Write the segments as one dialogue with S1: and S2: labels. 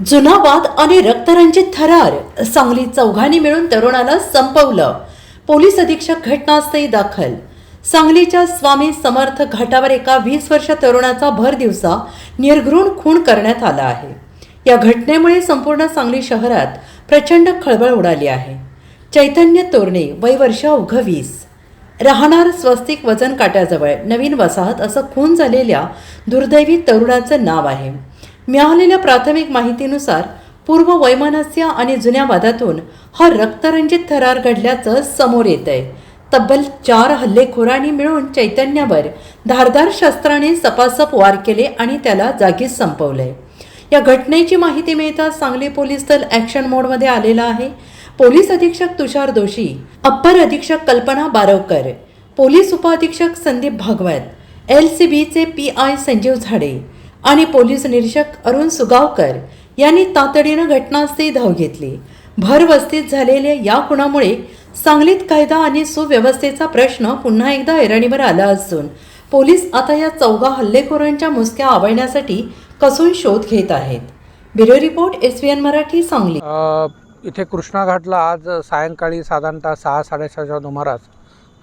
S1: जुना वाद आणि रक्तरंजित थरार. सांगली चौघांनी मिळून तरुणाला संपवलं. पोलीस अधीक्षक घटनास्थळी दाखल. सांगलीच्या स्वामी समर्थ घाटावर एका 20 वर्ष तरुणाचा भर दिवसा निर्घृण खून करण्यात आला आहे. या घटनेमुळे संपूर्ण सांगली शहरात प्रचंड खळबळ उडाली आहे. चैतन्य तोरणे, वय वर्ष अवघं 20, राहणार स्वस्तिक वजन काट्याजवळ, नवीन वसाहत, असं खून झालेल्या दुर्दैवी तरुणाचं नाव आहे. मिळालेल्या प्राथमिक माहितीनुसार पूर्व वैमनस्य आणि जुन्या वादातून हा रक्तरंजित थरार घडल्याचं समोर येत आहे. तब्बल 4 हल्लेखोरांनी मिळून चैतन्यावर धारदार शस्त्राने सपासप वार केले आणि त्याला जागीच संपवलंय. या घटनेची माहिती मिळताच सांगली पोलीस दल ॲक्शन मोडमध्ये आलेला आहे. पोलीस अधीक्षक तुषार दोशी, अप्पर अधीक्षक कल्पना बारवकर, पोलीस उपअधीक्षक संदीप भागवत, LCBचे PI संजीव झाडे आणि पोलीस निरीक्षक अरुण सुगावकर यांनी तातडीनं घटनास्थळी धाव घेतली. भर वस्तीत झालेल्या या खुनामुळे सांगलीत कायदा आणि सुव्यवस्थेचा प्रश्न पुन्हा एकदा ऐरणीवर आला असून पोलीस आता या चौघा हल्लेखोरांच्या मुसक्या आवळण्यासाठी कसून शोध घेत आहेत. Bureau report, SVN Marathi, Sangli.
S2: इथे कृष्णा घाटला आज सायंकाळी साधारणतः 6-6:30च्या सुमारास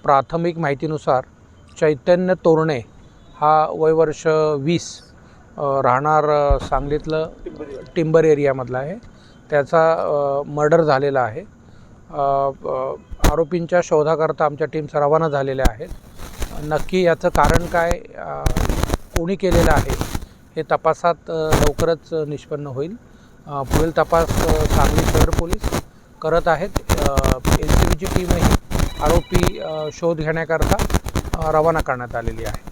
S2: प्राथमिक माहितीनुसार चैतन्य तोरणे हा वय वर्ष 20, राहणार सांगलीतलं टिंबर एरियामधला आहे. त्याचा मर्डर झालेला आहे. आरोपींच्या शोधाकरता आमच्या टीम्स रवाना झालेल्या आहेत. नक्की याचं कारण काय, कोणी केलेलं आहे, हे तपासात लवकरच निष्पन्न होईल. पुढील तपास सांगली शहर पोलीस करत आहेत. LCBची टीमही आरोपी शोध घेण्याकरता रवाना करण्यात आलेली आहे.